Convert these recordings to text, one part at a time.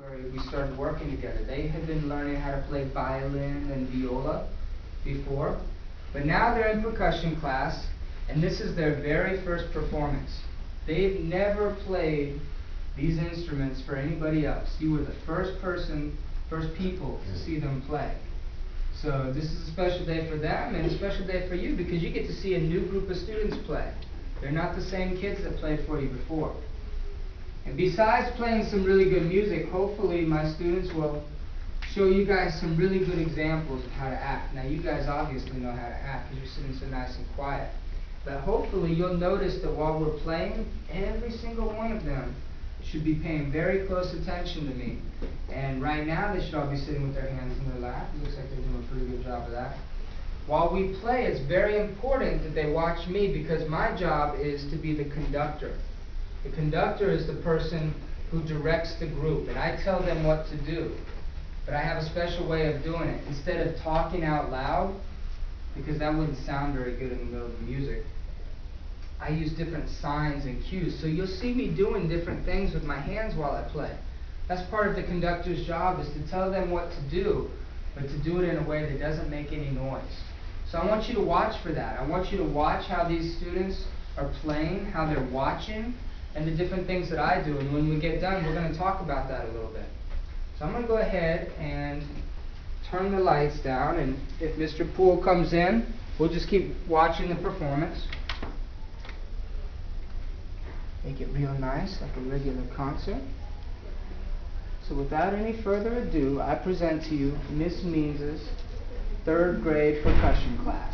January we started working together. They had been learning how to play violin and viola before, but now they're in percussion class, and this is their very first performance. They've never played these instruments for anybody else. You were the first people to see them play. So this is a special day for them and a special day for you because you get to see a new group of students play. They're not the same kids that played for you before. And besides playing some really good music, hopefully my students will show you guys some really good examples of how to act. Now you guys obviously know how to act because you're sitting so nice and quiet. But hopefully you'll notice that while we're playing, every single one of them should be paying very close attention to me. And right now they should all be sitting with their hands in their lap. It looks like they're doing a pretty good job of that. While we play, it's very important that they watch me because my job is to be the conductor. The conductor is the person who directs the group, and I tell them what to do. But I have a special way of doing it. Instead of talking out loud, because that wouldn't sound very good in the middle of the music, I use different signs and cues. So you'll see me doing different things with my hands while I play. That's part of the conductor's job, is to tell them what to do, but to do it in a way that doesn't make any noise. So I want you to watch for that. I want you to watch how these students are playing, how they're watching, and the different things that I do. And when we get done, we're going to talk about that a little bit. So I'm going to go ahead and turn the lights down, and if Mr. Poole comes in, we'll just keep watching the performance. Make it real nice, like a regular concert. So without any further ado, I present to you Miss Means' 3rd grade percussion class.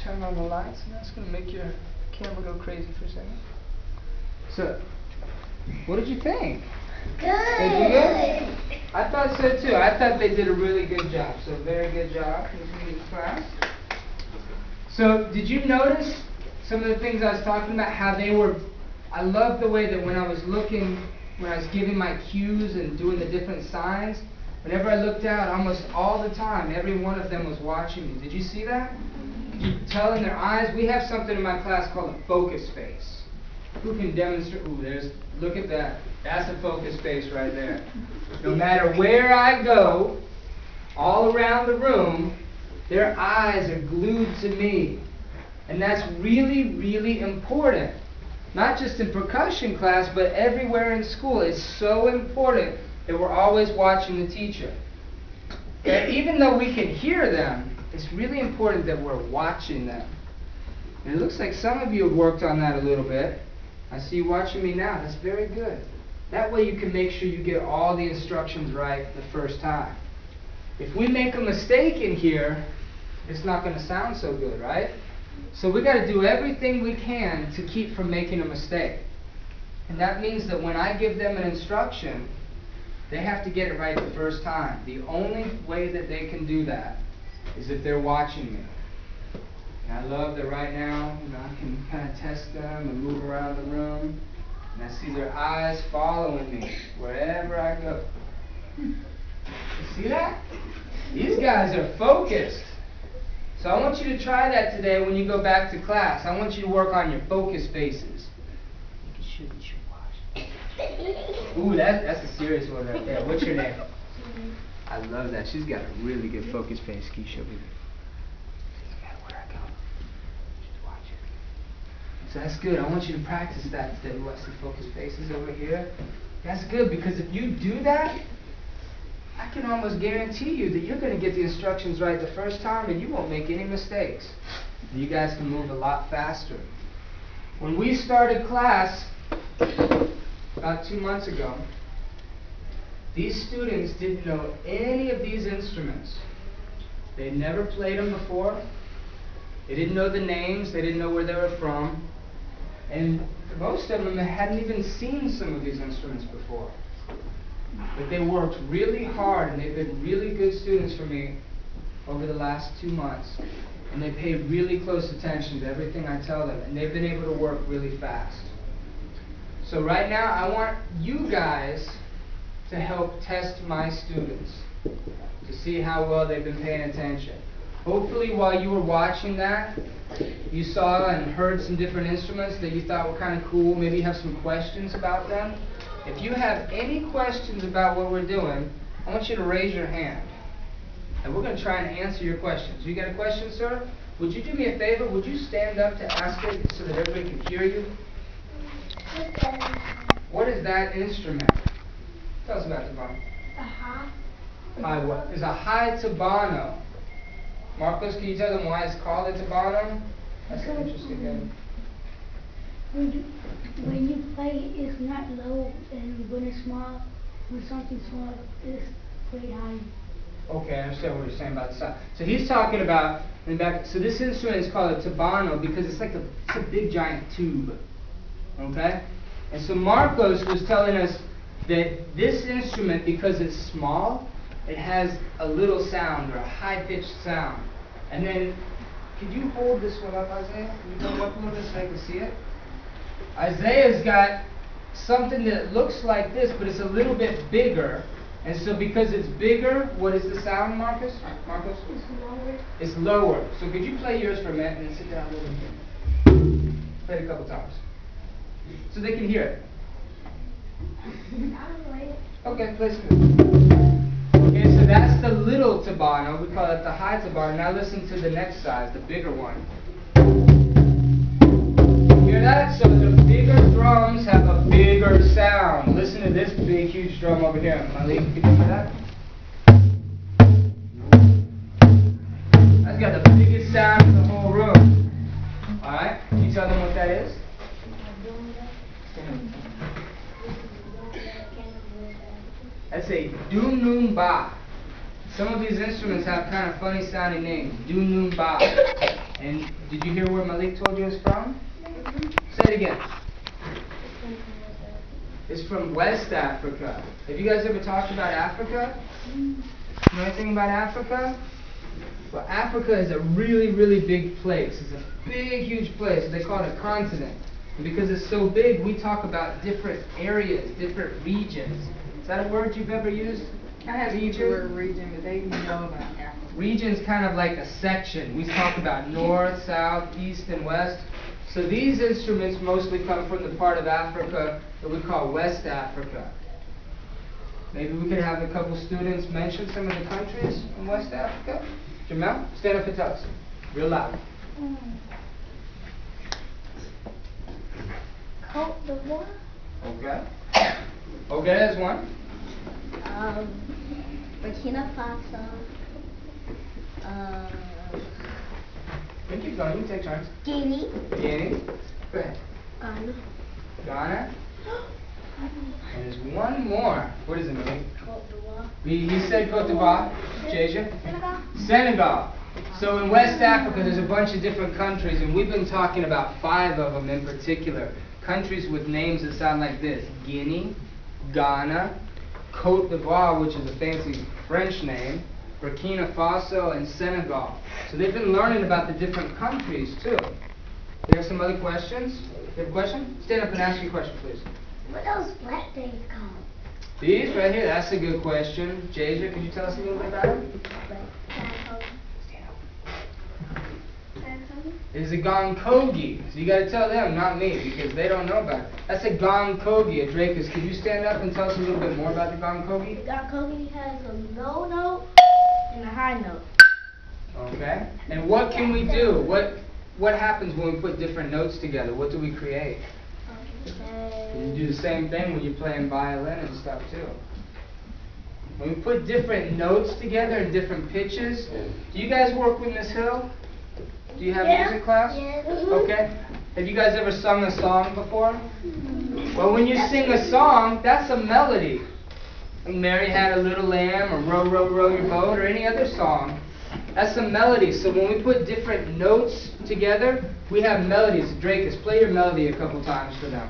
Turn on the lights, and that's going to make your camera go crazy for a second. So, what did you think? Good. Did you good? I thought so too. I thought they did a really good job. So, very good job in this class. So, did you notice some of the things I was talking about? How they were, I love the way that when I was giving my cues and doing the different signs, whenever I looked out, almost all the time, every one of them was watching me. Did you see that? Could you tell in their eyes? We have something in my class called a focus face. Who can demonstrate? Ooh, look at that. That's a focus face right there. No matter where I go, all around the room, their eyes are glued to me. And that's really, really important. Not just in percussion class, but everywhere in school. It's so important that we're always watching the teacher. And even though we can hear them, it's really important that we're watching them. And it looks like some of you have worked on that a little bit. I see you watching me now. That's very good. That way you can make sure you get all the instructions right the first time. If we make a mistake in here, it's not going to sound so good, right? So we got to do everything we can to keep from making a mistake. And that means that when I give them an instruction, they have to get it right the first time. The only way that they can do that is if they're watching me. And I love that right now, I can kind of test them and move around the room. And I see their eyes following me wherever I go. You see that? These guys are focused. So I want you to try that today when you go back to class. I want you to work on your focus faces. You should watch. Ooh, that's a serious one right there. What's your name? I love that. She's got a really good focus face. Can you show me? No matter where I go, just watch it. So that's good. I want you to practice that today. Watch the focus faces over here. That's good, because if you do that, I can almost guarantee you that you're going to get the instructions right the first time and you won't make any mistakes. You guys can move a lot faster. When we started class about 2 months ago, these students didn't know any of these instruments. They'd never played them before. They didn't know the names. They didn't know where they were from. And most of them hadn't even seen some of these instruments before. But they worked really hard, and they've been really good students for me over the last 2 months. And they pay really close attention to everything I tell them, and they've been able to work really fast. So right now, I want you guys to help test my students to see how well they've been paying attention. Hopefully, while you were watching that, you saw and heard some different instruments that you thought were kind of cool. Maybe you have some questions about them. If you have any questions about what we're doing, I want you to raise your hand. And we're going to try and answer your questions. You got a question, sir? Would you do me a favor? Would you stand up to ask it so that everybody can hear you? What is that instrument? Tell us about it, Tabano. A high. High what? It's a high tabano. Marcos, can you tell them why it's called a tabano? That's an interesting name. When you play, it's not low, and when it's small, when something's small, it's pretty high. Okay, I understand what you're saying about the sound. So he's talking about, so this instrument is called a tabano because it's like it's a big giant tube. Okay? And so Marcos was telling us that this instrument, because it's small, it has a little sound or a high-pitched sound. And then, could you hold this one up, Isaiah? Can you hold it up a little bit so I can see it? Isaiah's got something that looks like this, but it's a little bit bigger. And so because it's bigger, what is the sound, Marcos? Marcos? It's lower. It's lower. So could you play yours for a minute and then sit down a little bit? Play it a couple times. So they can hear it. I'll play it. Okay, play some. Okay, so that's the little tabano. We call it the high tabano. Now listen to the next size, the bigger one. Hear that? So the bigger drums have a bigger sound. Listen to this big, huge drum over here. Malik, can you hear that? That's got the biggest sound in the whole room. Alright? Can you tell them what that is? That's a dum-num-ba. Some of these instruments have kind of funny sounding names. Dunumba. And did you hear where Malik told you it's from? Say it again. It's from West Africa. Have you guys ever talked about Africa? Know anything about Africa? Well, Africa is a really, really big place. It's a big, huge place. They call it a continent. And because it's so big, we talk about different areas, different regions. Is that a word you've ever used? I have used the word region, but they didn't know about Africa. Region's kind of like a section. We talk about north, south, east, and west. So these instruments mostly come from the part of Africa that we call West Africa. Maybe we could have a couple students mention some of the countries in West Africa. Jamel, stand up and tell us. Real loud. Cote d'Ivoire. Okay. Okay, there's one. Burkina Faso. You keep going, you can take turns. Guinea. Guinea. Go ahead. Ghana. Ghana. And there's one more. What is it, Malik? Cote d'Ivoire. He said Cote d'Ivoire. Jasia? Senegal. Senegal. So in West Africa, there's a bunch of different countries, and we've been talking about 5 of them in particular. Countries with names that sound like this: Guinea, Ghana, Cote d'Ivoire, which is a fancy French name, Burkina Faso, and Senegal. So they've been learning about the different countries too. Do you have some other questions? You have a question? Stand up and ask your question, please. What are those flat things called? These right here, that's a good question. Jasia, could you tell us a little bit about them? Is a gonkogi. So you got to tell them, not me, because they don't know about it. That's a gonkogi. Drakus, could you stand up and tell us a little bit more about the gonkogi? The gonkogi has a low note and a high note. Okay. And what can we do? What happens when we put different notes together? What do we create? You do the same thing when you're playing violin and stuff too. When we put different notes together in different pitches, do you guys work with Miss Hill? Do you have music class? Yeah. Okay. Have you guys ever sung a song before? Well, when you sing a song, that's a melody. Like Mary Had a Little Lamb, or Row, Row, Row Your Boat, or any other song. That's a melody. So when we put different notes together, we have melodies. Drakus, play your melody a couple times for them.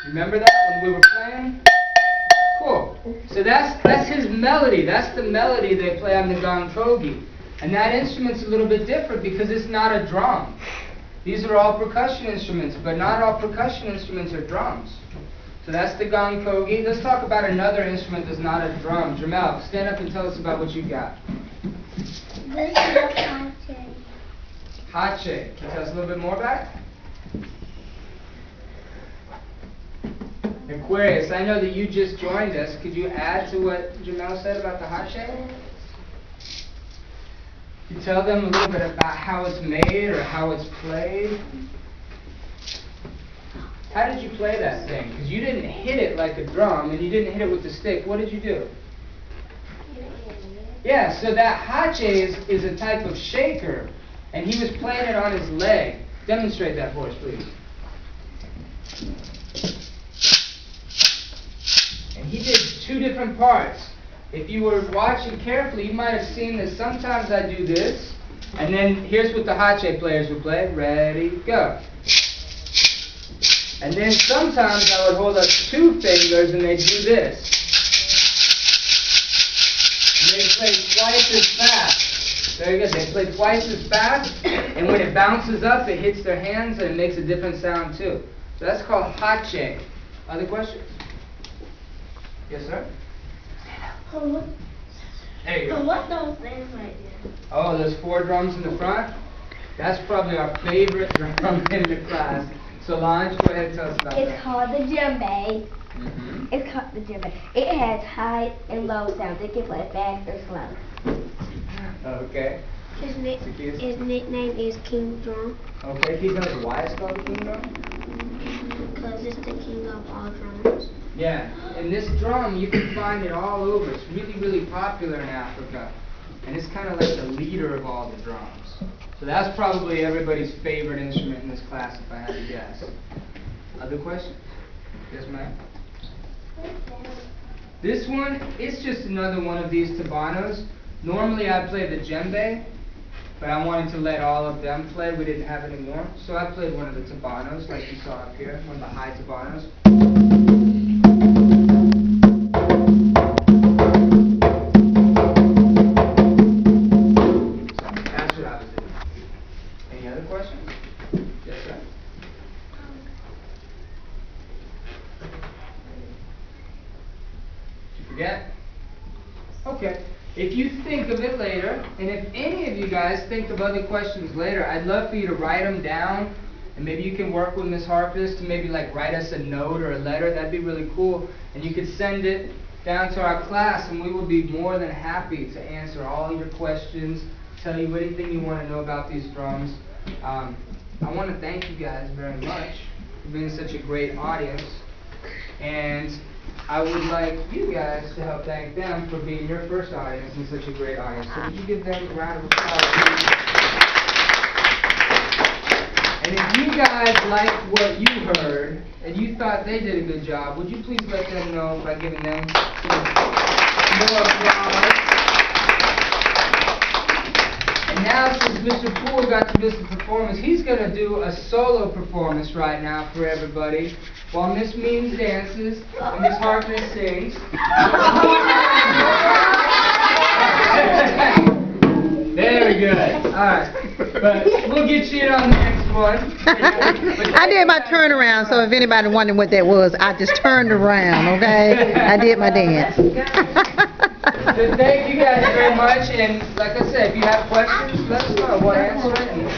Remember that when we were playing? Cool. So that's his melody. That's the melody they play on the gonkogi. And that instrument's a little bit different because it's not a drum. These are all percussion instruments, but not all percussion instruments are drums. So that's the gonkogi. Let's talk about another instrument that's not a drum. Jamel, stand up and tell us about what you got. This is a hache. Hache. Can you tell us a little bit more about it? Aquarius, I know that you just joined us. Could you add to what Jamel said about the hache? Could you tell them a little bit about how it's made or how it's played? How did you play that thing? Because you didn't hit it like a drum and you didn't hit it with the stick. What did you do? Yeah, so that hache is a type of shaker, and he was playing it on his leg. Demonstrate that for us, please. And he did 2 different parts. If you were watching carefully, you might have seen that sometimes I do this, and then here's what the hache players would play. Ready, go. And then sometimes I would hold up 2 fingers and they'd do this. And they'd play twice as fast. Very good. They play twice as fast, and when it bounces up, it hits their hands and it makes a different sound too. So that's called hache. Other questions? Yes, sir? There you go. What those things right there? Oh, those 4 drums in the front? That's probably our favorite drum in the class. Solange, go ahead and tell us about that. It's called the djembe. Mm-hmm. It's called the djembe. It has high and low sounds. It can play fast or slow. Okay. His nickname is King Drum Okay, keep going. Why it's called the king drum? because it's the king of all drums. Yeah, and this drum, you can find it all over. It's really, really popular in Africa. And it's kind of like the leader of all the drums. So that's probably everybody's favorite instrument in this class, if I had to guess. Other questions? Yes, ma'am? This one, it's just another one of these tabanos. Normally I play the djembe, but I wanted to let all of them play. We didn't have any more. So I played one of the tabanos, like you saw up here, one of the high tabanos. So that's what I was doing. Any other questions? Yes, sir? Did you forget? Okay. If you think of it later, and if any of you guys think of other questions later, I'd love for you to write them down, and maybe you can work with Ms. Harpus to maybe like write us a note or a letter. That'd be really cool. And you could send it down to our class, and we will be more than happy to answer all your questions, tell you anything you want to know about these drums. I want to thank you guys very much for being such a great audience. And I would like you guys to help thank them for being your first audience and such a great audience. So would you give them a round of applause, please? And if you guys liked what you heard and you thought they did a good job, would you please let them know by giving them more applause? And now, since Mr. Poole got to miss the performance, he's going to do a solo performance right now for everybody, while Miss Means dances and Miss Harpus sings. Very good. All right. But we'll get you in on the next one. I did my turnaround, so if anybody wondering what that was, I just turned around, okay? I did my dance. So thank you guys very much, and like I said, if you have questions, let us know. We'll answer it.